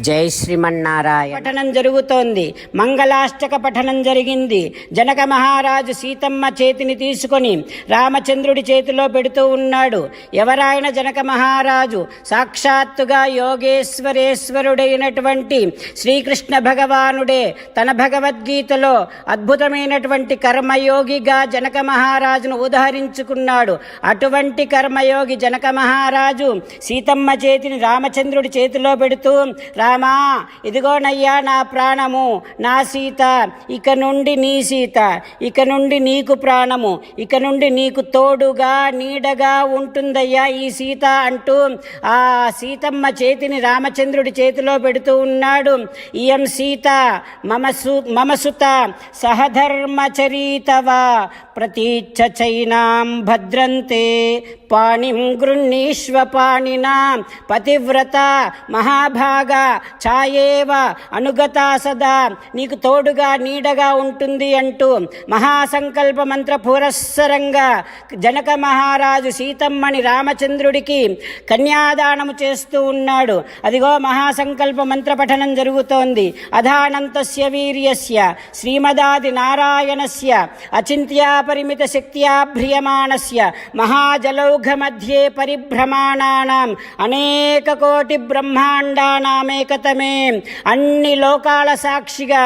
జై శ్రీమన్నారాయణ. పఠనం జరుగుతోంది. మంగళాష్టక పఠనం జరిగింది. జనక మహారాజు సీతమ్మ చేతిని తీసుకొని రామచంద్రుడి చేతిలో పెడుతూ ఉన్నాడు. ఎవరాయన జనక మహారాజు? సాక్షాత్తుగా యోగేశ్వరేశ్వరుడైనటువంటి శ్రీకృష్ణ భగవానుడే తన భగవద్గీతలో అద్భుతమైనటువంటి కర్మయోగిగా జనక మహారాజును ఉదహరించుకున్నాడు. అటువంటి కర్మయోగి జనక మహారాజు సీతమ్మ చేతిని రామచంద్రుడి చేతిలో పెడుతూ, రామా, ఇదిగోనయ్యా నా ప్రాణము, నా సీత, ఇక నుండి నీ సీత, ఇక నుండి నీకు ప్రాణము, ఇక నుండి నీకు తోడుగా నీడగా ఉంటుందయ్యా ఈ సీత అంటూ ఆ సీతమ్మ చేతిని రామచంద్రుడి చేతిలో పెడుతూ ఉన్నాడు. ఇయం సీత మమసుత సహధర్మచరీతవా ప్రతీచ్ఛ చైనాం భద్రంతే పాణిం గృహ్ణీష్వ పాణినా పతివ్రత మహాభాగ ఛాయేవ అనుగతా సదా, నీకు తోడుగా నీడగా ఉంటుంది అంటూ మహాసంకల్ప మంత్ర పురస్సరంగా జనక మహారాజు సీతమ్మని రామచంద్రుడికి కన్యాదానము చేస్తూ ఉన్నాడు. అదిగో మహాసంకల్ప మంత్ర పఠనం జరుగుతోంది. అధానంతస్య వీర్యస్య శ్రీమదాది నారాయణస్య అచింత్యాపరిమిత శక్త్యా భ్రియమాణస్య మహాజలౌఘ మధ్యే పరిభ్రమాణానాం అనేక కోటి బ్రహ్మాండానామేకతమే, అన్ని లోకాల సాక్షిగా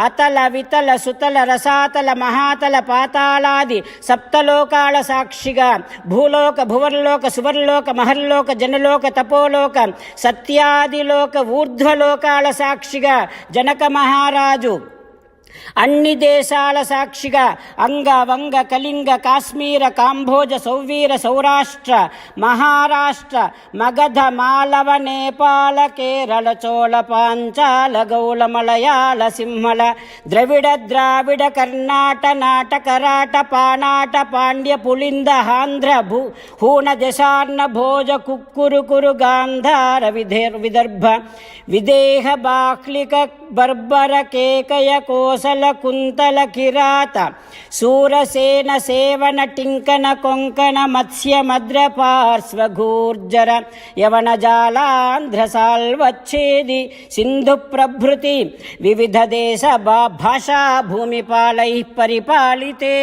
అతల వితల సుతల రసాతల మహాతల పాతాళాది సప్తలోకాల సాక్షిగా భూలోక భువర్లోక సువర్లోక మహర్లోక జనలోక తపోలోక సత్యాదిలోక ఊర్ధ్వలోకాల సాక్షిగా జనక మహారాజు అన్ని దేశాల సాక్షిగా అంగ వంగ కళింగ కాశ్మీర కాంభోజ సౌవీర సౌరాష్ట్ర మహారాష్ట్ర మగధ మాలవ నేపాల కేరళ చోళ పాంచాల గౌళ మలయాళ సింహళ ద్రవిడ ద్రావిడ కర్ణాట నాట కరాట పానాట పాండ్య పులింద ఆంధ్ర హూణ దశార్ణ భోజ కుక్కురు కురు గాంధార విదర్భ విదేహ బాహ్లిక బర్బర కేకయ కోసల కుంతల కిరాత శూరసేన సేవన టింకన కొంకణ మత్స్య మద్ర పార్శ్వ ఘూర్జర యవన జాలాంధ్ర సాల్వచ్ఛేది సింధు ప్రభృతి వివిధ దేశ భాషా భూమిపాలై పరిపాలితే,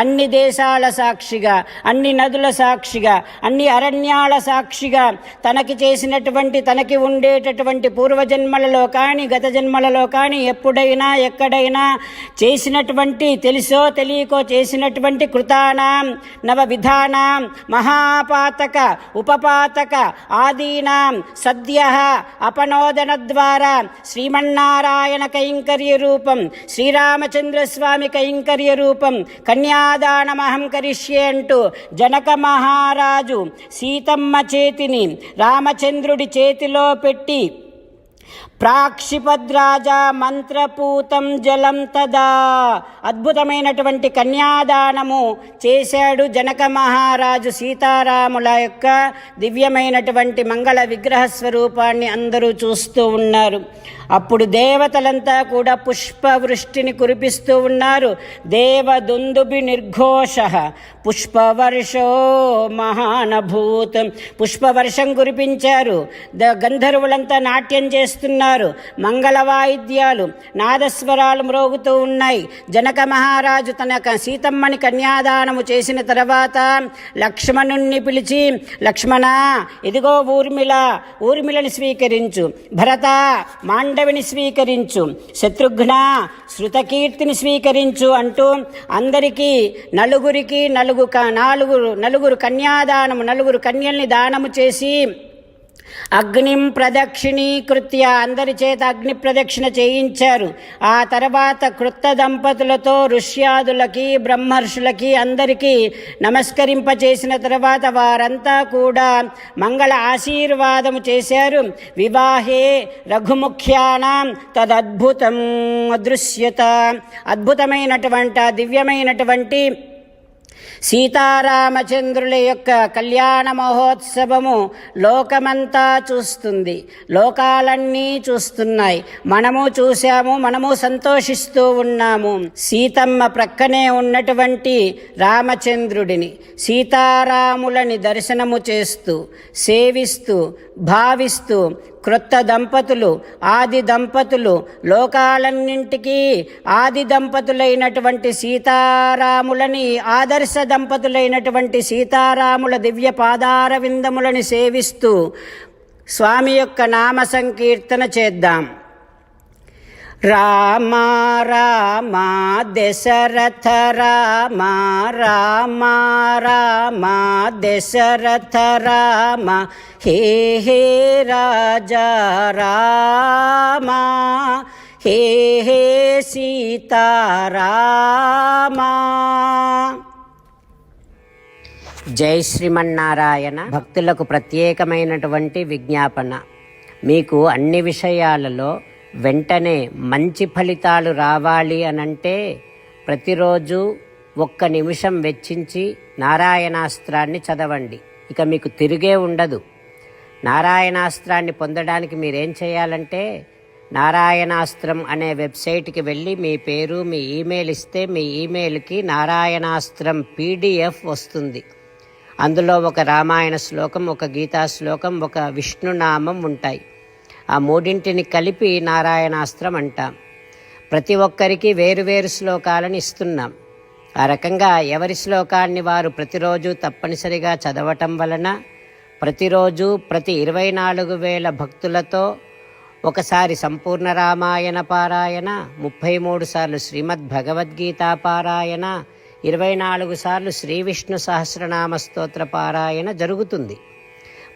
అన్ని దేశాల సాక్షిగా, అన్ని నదుల సాక్షిగా, అన్ని అరణ్యాల సాక్షిగా తనకి చేసినటువంటి తనకి ఉండేటటువంటి పూర్వజన్మలలో కానీ గత జన్మలలో కానీ ఎప్పుడైనా ఎక్కడైనా చేసినటువంటి తెలుసో తెలియకో చేసినటువంటి కృతానాం నవ విధానాం మహాపాతక ఉపపాతక ఆదీనాం సద్య అపనోదన ద్వారా శ్రీమన్నారాయణ కైంకర్య రూపం శ్రీరామచంద్రస్వామి కైంకర్య రూపం కన్యాదానమహం కరిష్యే అంటూ జనక మహారాజు సీతమ్మ చేతిని రామచంద్రుడి చేతిలో పెట్టి ప్రాక్షిపద్రాజా మంత్రపూతం జలం తదా, అద్భుతమైనటువంటి కన్యాదానము చేశాడు జనక మహారాజు. సీతారాముల యొక్క దివ్యమైనటువంటి మంగళ విగ్రహ స్వరూపాన్ని అందరూ చూస్తూ ఉన్నారు. అప్పుడు దేవతలంతా కూడా పుష్పవృష్టిని కురిపిస్తూ ఉన్నారు. దేవదుందుభి నిర్ఘోష పుష్పవర్షో మహానభూతం, పుష్పవర్షం కురిపించారు. గంధర్వులంతా నాట్యం చేస్తున్నారు. మంగళ వాయిద్యాలు నాదస్వరాలు మ్రోగుతూ ఉన్నాయి. జనక మహారాజు తన సీతమ్మని కన్యాదానము చేసిన తర్వాత లక్ష్మణుణ్ణి పిలిచి, లక్ష్మణ, ఇదిగో ఊర్మిళని స్వీకరించు, భరత మాండవిని స్వీకరించు, శత్రుఘ్న శృతకీర్తిని స్వీకరించు అంటూ అందరికీ నలుగురు కన్యాదానము, నలుగురు కన్యల్ని దానము చేసి అగ్నిం ప్రదక్షిణీకృత్య అందరి చేత అగ్ని ప్రదక్షిణ చేయించారు. ఆ తర్వాత కృత దంపతులతో ఋష్యాదులకి బ్రహ్మర్షులకి అందరికీ నమస్కరింపచేసిన తర్వాత వారంతా కూడా మంగళ ఆశీర్వాదము చేశారు. వివాహే రఘుముఖ్యానాం తదద్భుతం అదృశ్యత, అద్భుతమైనటువంటి దివ్యమైనటువంటి సీతారామచంద్రుల యొక్క కళ్యాణ మహోత్సవము లోకమంతా చూస్తుంది, లోకాలన్నీ చూస్తున్నాయి. మనము చూశాము, మనము సంతోషిస్తూ ఉన్నాము. సీతమ్మ ప్రక్కనే ఉన్నటువంటి రామచంద్రుడిని, సీతారాములని దర్శనము చేస్తూ, సేవిస్తూ, భావిస్తూ క్రొత్త దంపతులు, ఆది దంపతులు, లోకాలన్నింటికీ ఆది దంపతులైనటువంటి సీతారాములని, ఆదర్శ దంపతులైనటువంటి సీతారాముల దివ్య పాదార విందములని సేవిస్తూ స్వామి యొక్క నామ సంకీర్తన చేద్దాం. రామ రామ దశరథ రామ, రామ రామ దశరథ రామ, హే హే రాజా రామ, హే హే సీతారామ. జై శ్రీమన్నారాయణ. భక్తులకు ప్రత్యేకమైనటువంటి విజ్ఞాపన. మీకు అన్ని విషయాలలో వెంటనే మంచి ఫలితాలు రావాలి అనంటే ప్రతిరోజు 1 నిమిషం వెచ్చించి నారాయణాస్త్రాన్ని చదవండి. ఇక మీకు తిరిగే ఉండదు. నారాయణాస్త్రాన్ని పొందడానికి మీరేం చేయాలంటే నారాయణాస్త్రం అనే వెబ్సైట్కి వెళ్ళి మీ పేరు, మీ ఈమెయిల్ ఇస్తే మీ ఈమెయిల్కి నారాయణాస్త్రం PDF వస్తుంది. అందులో ఒక రామాయణ శ్లోకం, ఒక గీతా శ్లోకం, ఒక విష్ణునామం ఉంటాయి. ఆ 3ంటిని కలిపి నారాయణాస్త్రం అంటాం. ప్రతి ఒక్కరికి వేరువేరు శ్లోకాలను ఇస్తున్నాం. ఆ రకంగా ఎవరి శ్లోకాన్ని వారు ప్రతిరోజు తప్పనిసరిగా చదవటం వలన ప్రతిరోజు ప్రతి 24,000 భక్తులతో ఒకసారి సంపూర్ణ రామాయణ పారాయణ, 33 సార్లు శ్రీమద్ భగవద్గీత పారాయణ, 24 సార్లు శ్రీ విష్ణు సహస్రనామ స్తోత్ర పారాయణ జరుగుతుంది.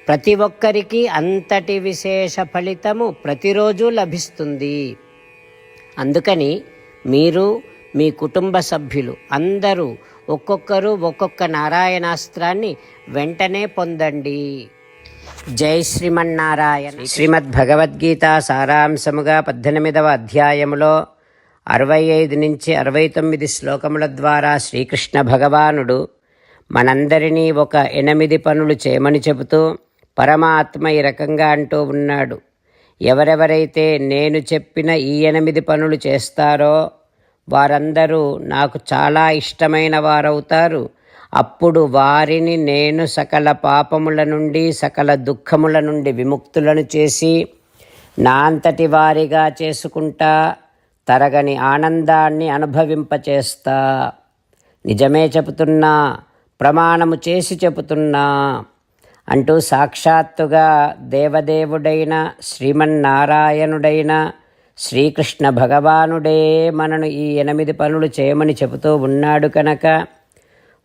ప్రతి ఒక్కరికి అంతటి విశేష ఫలితము ప్రతిరోజు లభిస్తుంది. అందుకని మీరు, మీ కుటుంబ సభ్యులు అందరూ ఒక్కొక్కరు ఒక్కొక్క నారాయణాస్త్రాన్ని వెంటనే పొందండి. జై శ్రీమన్నారాయణ. శ్రీమద్ భగవద్గీత సారాంశముగా 18వ అధ్యాయములో 65 నుంచి 69 శ్లోకముల ద్వారా శ్రీకృష్ణ భగవానుడు మనందరినీ ఒక 8 పనులు చేయమని చెబుతూ పరమాత్మ ఈ రకంగా అంటూ ఉన్నాడు. ఎవరెవరైతే నేను చెప్పిన ఈ 8 పనులు చేస్తారో వారందరూ నాకు చాలా ఇష్టమైన వారవుతారు. అప్పుడు వారిని నేను సకల పాపముల నుండి, సకల దుఃఖముల నుండి విముక్తులను చేసి నా అంతటి వారిగా చేసుకుంటా, తరగని ఆనందాన్ని అనుభవింపచేస్తా. నిజమే చెబుతున్నా, ప్రమాణము చేసి చెబుతున్నా అంటూ సాక్షాత్తుగా దేవదేవుడైన శ్రీమన్నారాయణుడైన శ్రీకృష్ణ భగవానుడే మనను ఈ 8 పనులు చేయమని చెబుతూ ఉన్నాడు కనుక,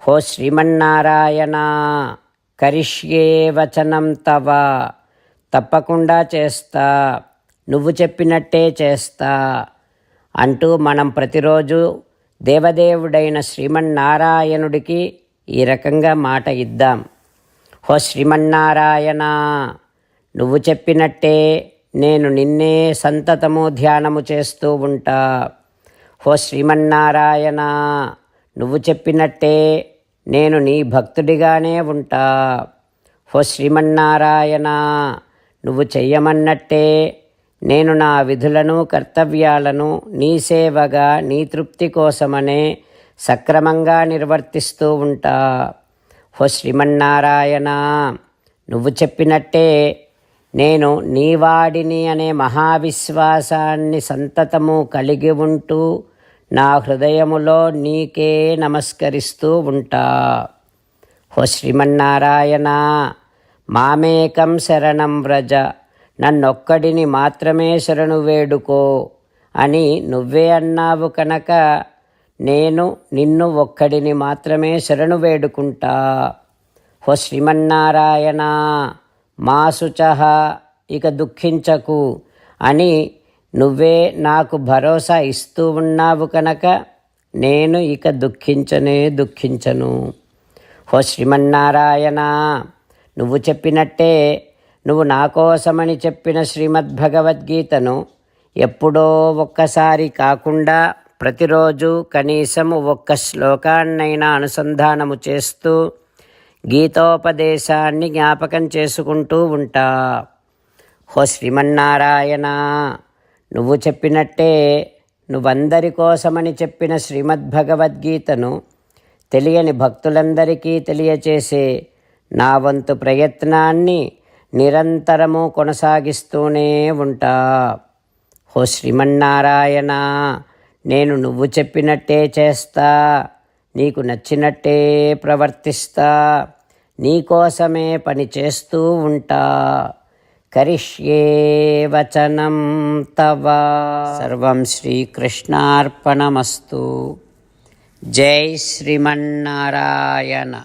హో శ్రీమన్నారాయణ, కరిష్యే వచనం తవ, తప్పకుండా చేస్తా, నువ్వు చెప్పినట్టే చేస్తా అంటూ మనం ప్రతిరోజు దేవదేవుడైన శ్రీమన్నారాయణుడికి ఈ రకంగా మాట ఇద్దాం. హో శ్రీమన్నారాయణ, నువ్వు చెప్పినట్టే నేను నిన్నే సంతతము ధ్యానము చేస్తూ ఉంటా. హో శ్రీమన్నారాయణ, నువ్వు చెప్పినట్టే నేను నీ భక్తుడిగానే ఉంటా. హో శ్రీమన్నారాయణ, నువ్వు చెయ్యమన్నట్టే నేను నా విధులను, కర్తవ్యాలను నీ సేవగా, నీ తృప్తి కోసమనే సక్రమంగా నిర్వర్తిస్తూ ఉంటా. హో శ్రీమన్నారాయణ, నువ్వు చెప్పినట్టే నేను నీవాడిని అనే మహావిశ్వాసాన్ని సంతతము కలిగి ఉంటూ నా హృదయములో నీకే నమస్కరిస్తూ ఉంటా. హో శ్రీమన్నారాయణ, మామేకం శరణం వ్రజ, నన్నొక్కడిని మాత్రమే శరణు వేడుకో అని నువ్వే అన్నావు కనుక నేను నిన్ను ఒక్కడిని మాత్రమే శరణు వేడుకుంటా. హో శ్రీమన్నారాయణ, మా శుచః, ఇక దుఃఖించకు అని నువ్వే నాకు భరోసా ఇస్తూ ఉన్నావు కనుక నేను ఇక దుఃఖించను. హో శ్రీమన్నారాయణ, నువ్వు చెప్పినట్టే నువ్వు నా కోసమని చెప్పిన శ్రీమద్భగవద్గీతను ఎప్పుడో ఒక్కసారి కాకుండా ప్రతిరోజు కనీసం ఒక్క శ్లోకాన్నైనా అనుసంధానము చేస్తూ గీతోపదేశాన్ని జ్ఞాపకం చేసుకుంటూ ఉంటా. హో శ్రీమన్నారాయణ, నువ్వు చెప్పినట్టే నువ్వందరి కోసమని చెప్పిన శ్రీమద్భగవద్గీతను తెలియని భక్తులందరికీ తెలియచేసే నా వంతు ప్రయత్నాన్ని నిరంతరము కొనసాగిస్తూనే ఉంటా. హో శ్రీమన్నారాయణ, నేను నువ్వు చెప్పినట్టే చేస్తా, నీకు నచ్చినట్టే ప్రవర్తిస్తా, నీకోసమే పని చేస్తూ ఉంటా. కరిష్యే వచనం తవ. సర్వం శ్రీకృష్ణార్పణమస్తు. జై శ్రీమన్నారాయణ.